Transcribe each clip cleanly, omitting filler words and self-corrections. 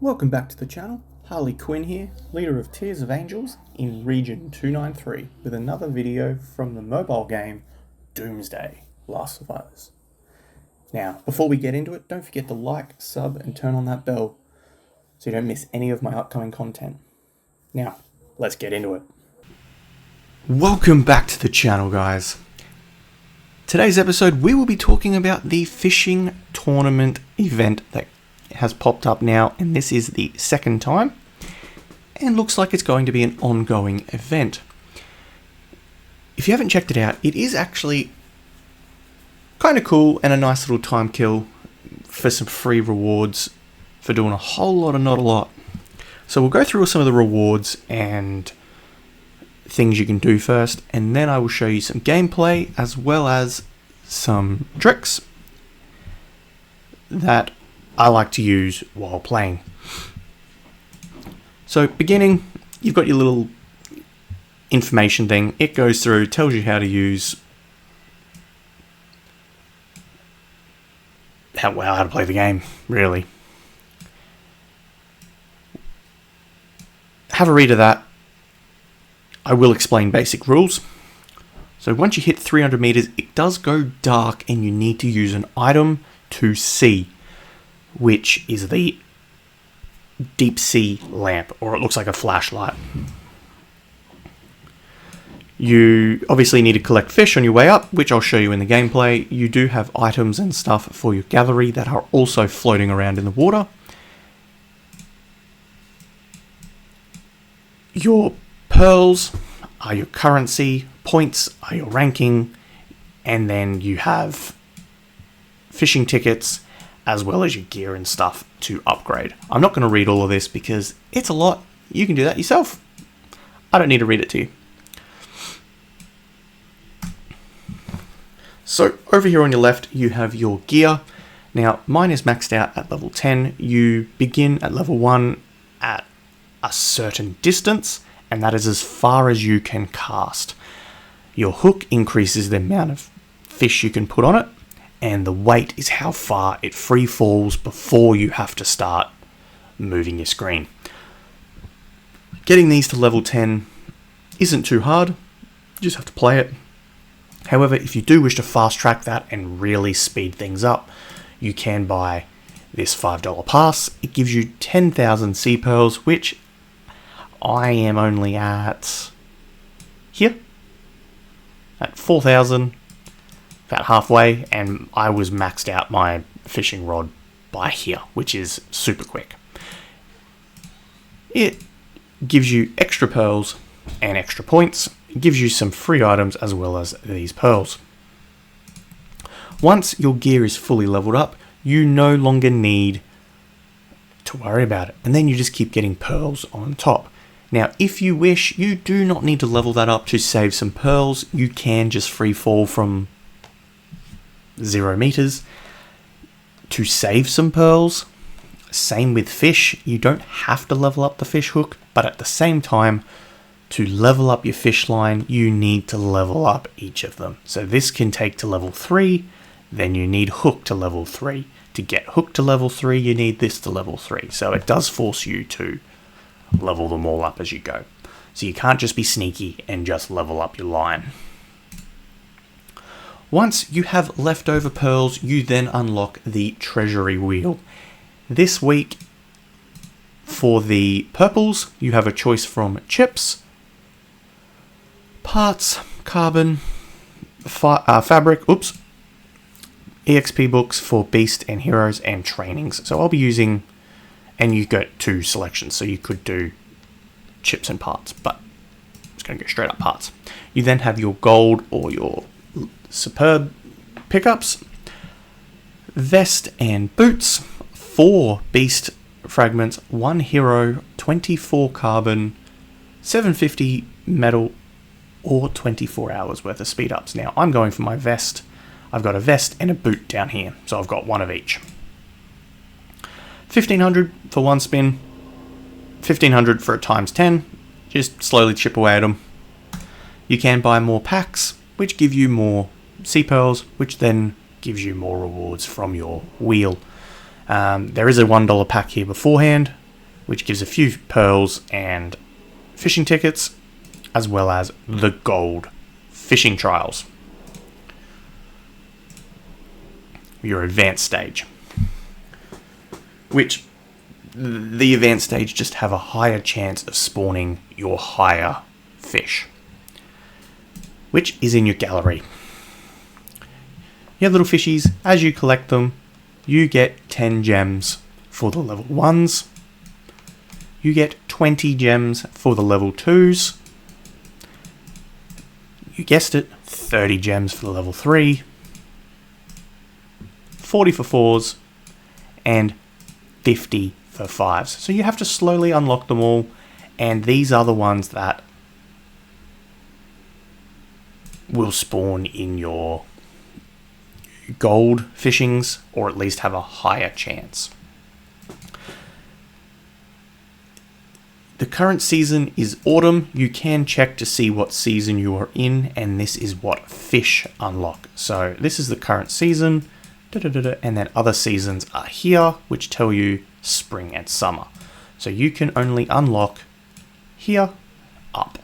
Welcome back to the channel. Harley Quinn here, leader of Tears of Angels in Region 293 with another video from the mobile game Doomsday Last Survivors. Now, before we get into it, don't forget to like, sub and turn on that bell so you don't miss any of my upcoming content. Now, let's get into it. Welcome back to the channel, guys. Today's episode we will be talking about the fishing tournament event that has popped up now, and this is the second time and looks like it's going to be an ongoing event. If you haven't checked it out, it is actually kind of cool and a nice little time kill for some free rewards for doing a whole lot and not a lot. So we'll go through some of the rewards and things you can do first, and then I will show you some gameplay as well as some tricks that I like to use while playing. So beginning, you've got your little information thing. It goes through, tells you how to use how to play the game, really. Have a read of that. I will explain basic rules. So once you hit 300 meters, it does go dark and you need to use an item to see, which is the deep sea lamp, or it looks like a flashlight. You obviously need to collect fish on your way up, which I'll show you in the gameplay. You do have items and stuff for your gallery that are also floating around in the water. Your pearls are your currency, points are your ranking, and then you have fishing tickets as well as your gear and stuff to upgrade. I'm not going to read all of this because it's a lot. You can do that yourself. I don't need to read it to you. So over here on your left, you have your gear. Now, mine is maxed out at level 10. You begin at level 1 at a certain distance, and that is as far as you can cast. Your hook increases the amount of fish you can put on it, and the weight is how far it free falls before you have to start moving your screen. Getting these to level 10 isn't too hard, you just have to play it. However, if you do wish to fast track that and really speed things up, you can buy this $5 pass. It gives you 10,000 sea pearls, which I am only at here, at 4,000. About halfway, and I was maxed out my fishing rod by here, which is super quick. It gives you extra pearls and extra points. It gives you some free items as well as these pearls. Once your gear is fully leveled up, you no longer need to worry about it, and then you just keep getting pearls on top. Now, if you wish, you do not need to level that up to save some pearls. You can just free fall from 0 meters to save some pearls. Same with fish. You don't have to level up the fish hook, but at the same time, to level up your fish line, you need to level up each of them. So this can take to level 3, then you need hook to level 3. To get hook to level 3, you need this to level 3. So it does force you to level them all up as you go. So you can't just be sneaky and just level up your line. Once you have leftover pearls, you then unlock the treasury wheel. This week, for the purples, you have a choice from chips, parts, carbon, fabric, EXP books for beast and heroes, and trainings. So I'll be using, and you get 2 selections, so you could do chips and parts, but I'm just going to go straight up parts. You then have your gold or your superb pickups, vest and boots, 4 beast fragments, 1 hero, 24 carbon, 750 metal, or 24 hours worth of speed ups. Now I'm going for my vest. I've got a vest and a boot down here, so I've got 1 of each. 1500 for 1 spin, 1500 for a times 10, just slowly chip away at them. You can buy more packs, which give you more sea pearls, which then gives you more rewards from your wheel. There is a $1 pack here beforehand, which gives a few pearls and fishing tickets, as well as the gold fishing trials. Your advanced stage, which the advanced stage just have a higher chance of spawning your higher fish, which is in your gallery. You have little fishies. As you collect them, you get 10 gems for the level 1s. You get 20 gems for the level 2s. You guessed it, 30 gems for the level 3. 40 for 4s. And 50 for 5s. So you have to slowly unlock them all. And these are the ones that will spawn in your gold fishings, or at least have a higher chance. The current season is autumn. You can check to see what season you are in, and this is what fish unlock. So this is the current season, and then other seasons are here, which tell you spring and summer. So you can only unlock here up.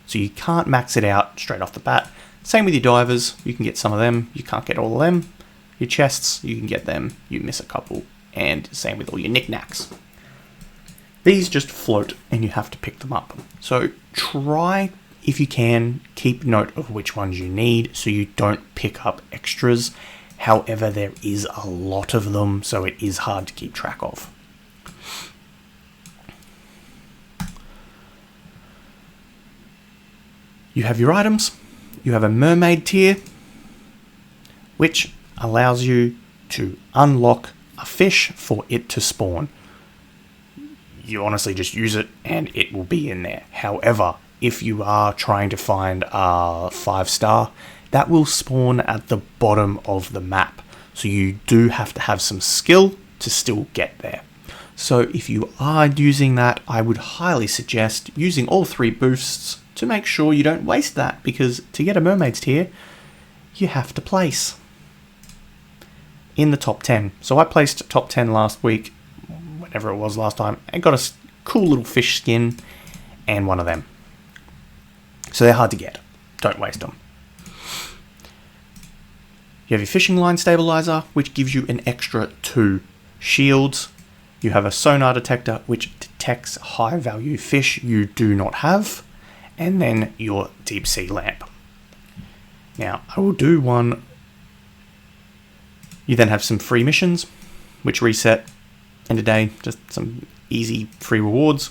So you can't max it out straight off the bat. Same with your divers, you can get some of them, you can't get all of them. Your chests, you can get them, you miss a couple. And same with all your knickknacks. These just float and you have to pick them up. So try, if you can, keep note of which ones you need so you don't pick up extras. However, there is a lot of them, so it is hard to keep track of. You have your items. You have a mermaid tier, which allows you to unlock a fish for it to spawn. You honestly just use it and it will be in there. However, if you are trying to find a 5-star, that will spawn at the bottom of the map. So you do have to have some skill to still get there. So if you are using that, I would highly suggest using all 3 boosts to make sure you don't waste that, because to get a mermaid's tier, you have to place in the top 10. So I placed top 10 last week, whenever it was last time, and got a cool little fish skin and one of them. So they're hard to get. Don't waste them. You have your fishing line stabilizer, which gives you an extra 2 shields. You have a sonar detector, which detects high value fish you do not have. And then your deep sea lamp. Now, I will do one. You then have some free missions, which reset in a day. Just some easy free rewards.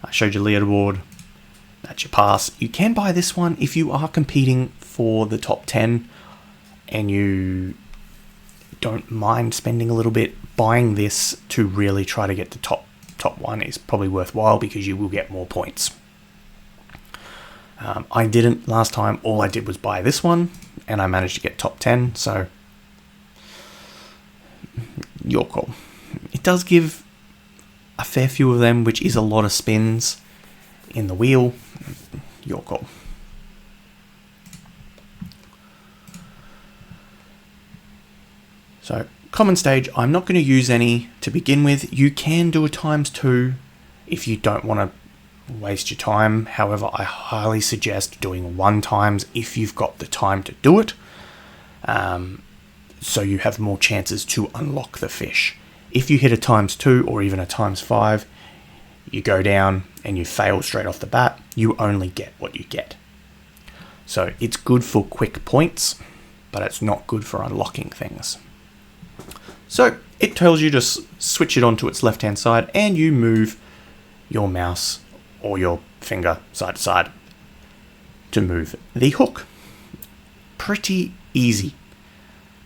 I showed you leaderboard. That's your pass. You can buy this one if you are competing for the top 10 and you don't mind spending a little bit. Buying this to really try to get the top 1 is probably worthwhile because you will get more points. I didn't last time. All I did was buy this one and I managed to get top 10. So your call. It does give a fair few of them, which is a lot of spins in the wheel. Your call. So common stage, I'm not going to use any to begin with. You can do a ×2 if you don't want to waste your time. However, I highly suggest doing 1 times if you've got the time to do it, so you have more chances to unlock the fish. If you hit a ×2 or even a ×5, you go down and you fail straight off the bat, you only get what you get. So it's good for quick points, but it's not good for unlocking things. So it tells you to switch it onto its left hand side and you move your mouse or your finger side to side to move the hook. Pretty easy.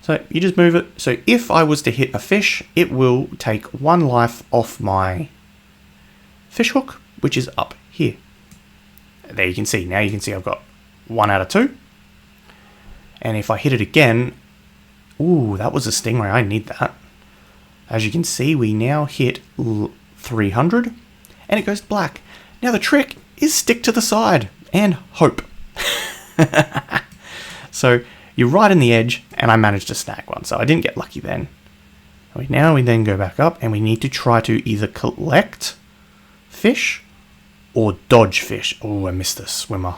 So you just move it. So if I was to hit a fish, it will take 1 life off my fish hook, which is up here. There you can see. Now you can see I've got 1 out of 2. And if I hit it again, ooh, that was a stingray. I need that. As you can see, we now hit 300 and it goes black. Now the trick is stick to the side and hope. So you're right in the edge and I managed to snag one. So I didn't get lucky then. Now we then go back up and we need to try to either collect fish or dodge fish. Oh, I missed the swimmer.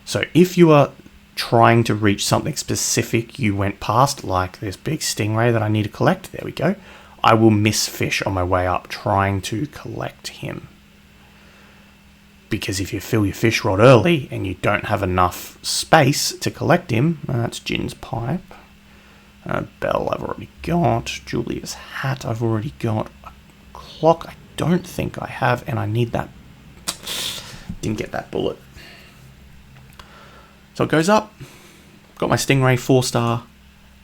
So if you are trying to reach something specific you went past, like this big stingray that I need to collect, there we go, I will miss fish on my way up trying to collect him. Because if you fill your fish rod early and you don't have enough space to collect him, that's Jin's pipe. Bell I've already got. Julia's hat I've already got. A clock I don't think I have, and I need that. Didn't get that bullet. So it goes up. Got my stingray 4-star.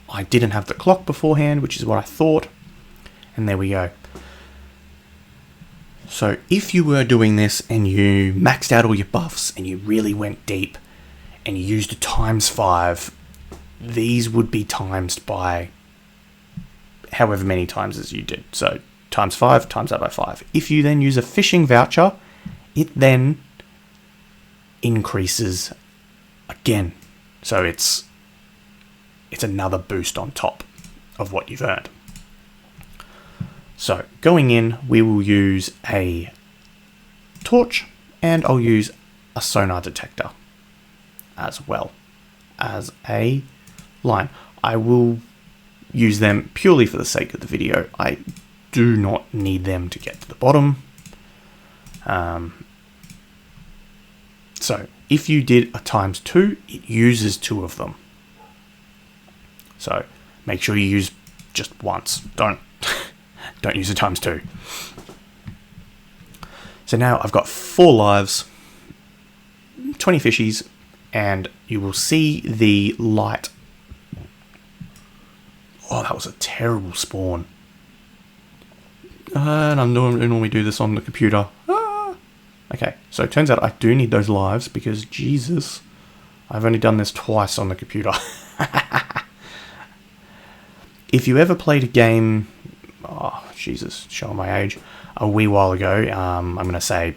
I didn't have the clock beforehand, which is what I thought. And there we go. So if you were doing this and you maxed out all your buffs and you really went deep and you used a ×5, these would be times by however many times as you did. So ×5, times that by 5. If you then use a fishing voucher, it then increases again. So it's another boost on top of what you've earned. So going in, we will use a torch and I'll use a sonar detector as well as a line. I will use them purely for the sake of the video. I do not need them to get to the bottom. So if you did a ×2, it uses 2 of them. So make sure you use just once. Don't use a ×2. So now I've got 4 lives, 20 fishies, and you will see the light. Oh, that was a terrible spawn. And I normally do this on the computer. Okay, so it turns out I do need those lives because, Jesus, I've only done this twice on the computer. If you ever played a game, oh, Jesus, showing my age, a wee while ago, I'm going to say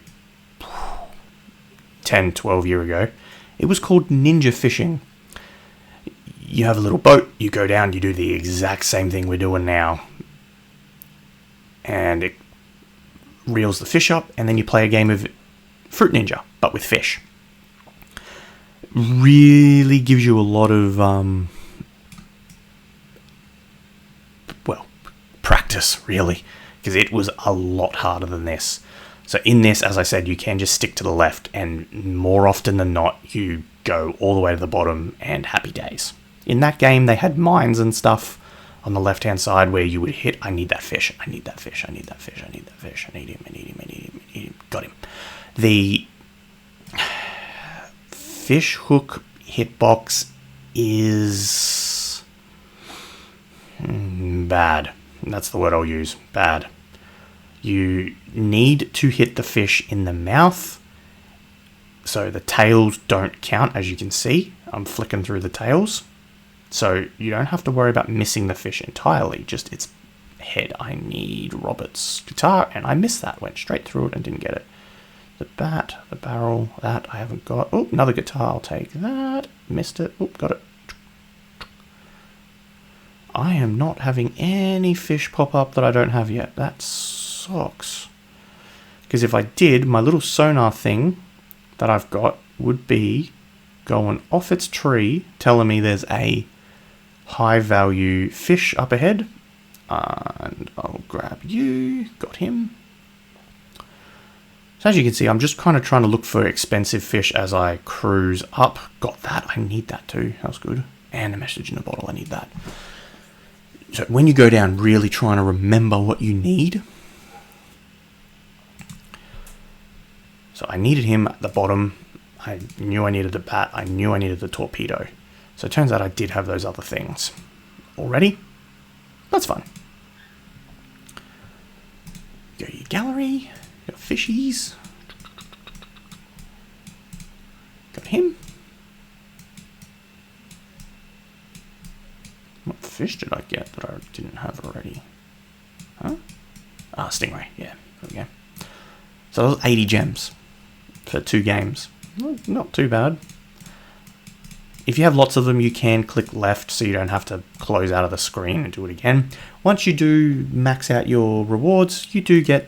10, 12 years ago, it was called ninja fishing. You have a little boat, you go down, you do the exact same thing we're doing now. And it reels the fish up, and then you play a game of Fruit Ninja, but with fish. Really gives you a lot of, practice, really, because it was a lot harder than this. So in this, as I said, you can just stick to the left, and more often than not, you go all the way to the bottom, and happy days. In that game, they had mines and stuff on the left-hand side where you would hit, I need that fish, I need that fish, I need that fish, I need that fish, I need him, I need him, I need him, I need him. Got him. The fish hook hitbox is bad. That's the word I'll use. Bad. You need to hit the fish in the mouth. So the tails don't count, as you can see. I'm flicking through the tails. So you don't have to worry about missing the fish entirely. Just its head. I need Robert's guitar, and I missed that. Went straight through it and didn't get it. The bat, the barrel, that I haven't got. Oh, another guitar. I'll take that. Missed it. Oh, got it. I am not having any fish pop up that I don't have yet. That sucks. Because if I did, my little sonar thing that I've got would be going off its tree, telling me there's a high value fish up ahead. And I'll grab you. Got him. So as you can see, I'm just kind of trying to look for expensive fish as I cruise up. Got that. I need that too. That was good. And a message in a bottle. I need that. So when you go down, really trying to remember what you need. So I needed him at the bottom. I knew I needed the bat. I knew I needed the torpedo. So it turns out I did have those other things already. That's fun. Go to your gallery. Got fishies. Got him. What fish did I get that I didn't have already? Huh? Ah, stingray. Yeah, there we go. So that was 80 gems for 2 games. Not too bad. If you have lots of them, you can click left so you don't have to close out of the screen and do it again. Once you do max out your rewards, you do get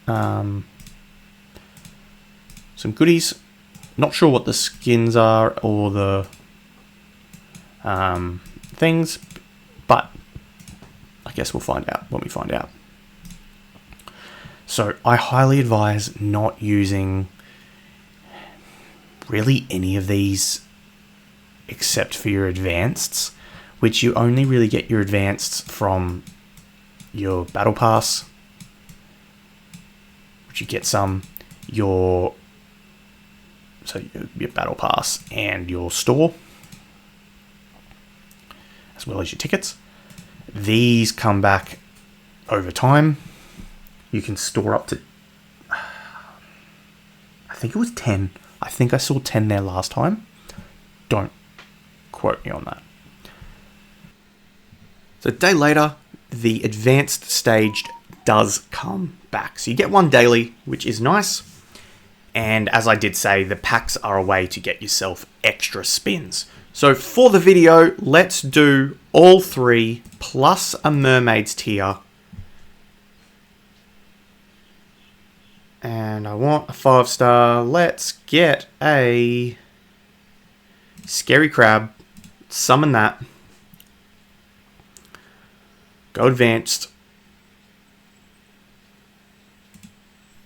some goodies. Not sure what the skins are or the things, but I guess we'll find out when we find out. So I highly advise not using really any of these except for your advanceds, which you only really get your advanceds from your battle pass, which you get your battle pass and your store, as well as your tickets. These come back over time. You can store up to, I think it was 10. I think I saw 10 there last time. Don't quote me on that. So a day later, the advanced stage does come back. So you get one daily, which is nice. And as I did say, the packs are a way to get yourself extra spins. So for the video, let's do all 3 plus a mermaid's tier. And I want a 5-star. Let's get a scary crab. Summon that. Go advanced.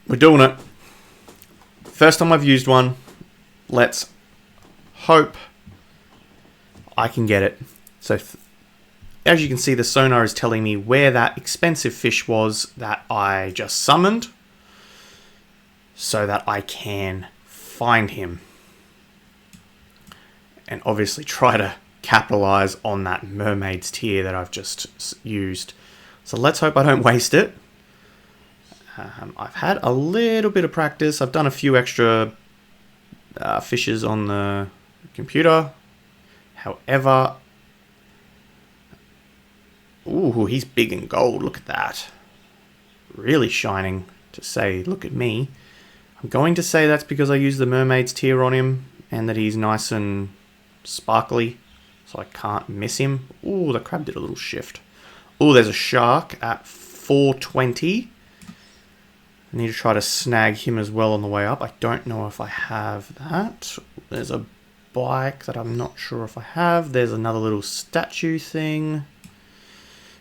We're doing it. First time I've used one. Let's hope I can get it. So as you can see, the sonar is telling me where that expensive fish was that I just summoned, so that I can find him and obviously try to capitalize on that mermaid's tier that I've just used. So let's hope I don't waste it. I've had a little bit of practice. I've done a few extra fishes on the computer. However, ooh, he's big and gold. Look at that. Really shining to say, look at me. I'm going to say that's because I used the mermaid's tier on him and that he's nice and sparkly, so I can't miss him. Ooh, the crab did a little shift. Ooh, there's a shark at 420. I need to try to snag him as well on the way up. I don't know if I have that. There's a bike that I'm not sure if I have. There's another little statue thing.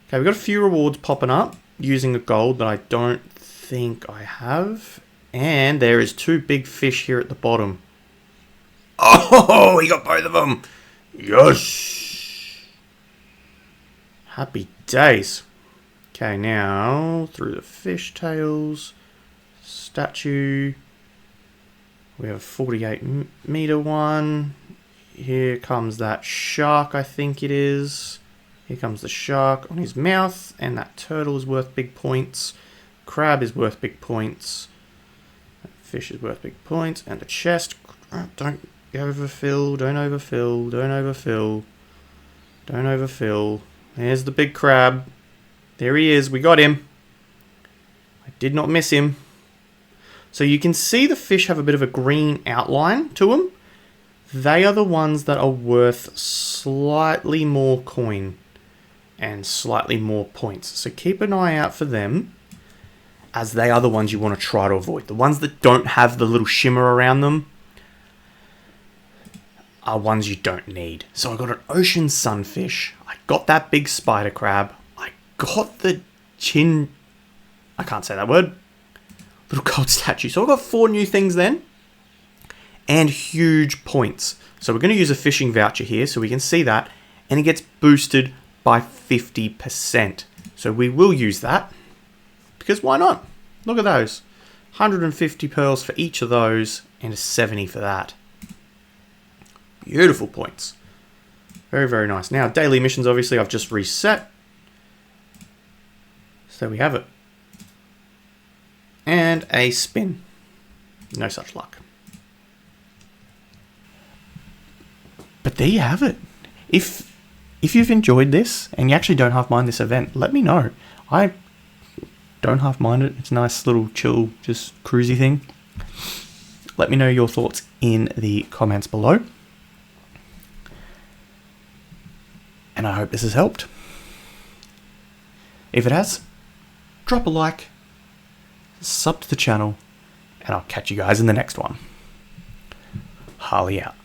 Okay, we've got a few rewards popping up using a gold that I don't think I have. And there is 2 big fish here at the bottom. Oh, he got both of them. Yes. Happy days. Okay, now through the fish tails. Statue. We have a 48 meter one. Here comes that shark, I think it is. Here comes the shark on his mouth. And that turtle is worth big points. Crab is worth big points. Fish is worth big points. And the chest. Don't overfill. Don't overfill. Don't overfill. Don't overfill. There's the big crab. There he is. We got him. I did not miss him. So you can see the fish have a bit of a green outline to them. They are the ones that are worth slightly more coin and slightly more points. So keep an eye out for them, as they are the ones you want to try to avoid. The ones that don't have the little shimmer around them are ones you don't need. So I got an ocean sunfish. I got that big spider crab. I got the I can't say that word. Little gold statue. So I've got 4 new things then. And huge points. So we're going to use a fishing voucher here so we can see that. And it gets boosted by 50%. So we will use that. Because why not? Look at those. 150 pearls for each of those. And a 70 for that. Beautiful points. Very, very nice. Now, daily missions, obviously, I've just reset. So we have it. And a spin. No such luck. But there you have it. If you've enjoyed this and you actually don't half mind this event, let me know. I don't half mind it. It's a nice little chill, just cruisy thing. Let me know your thoughts in the comments below. and I hope this has helped. If it has, drop a like, sub to the channel, and I'll catch you guys in the next one. Harley out.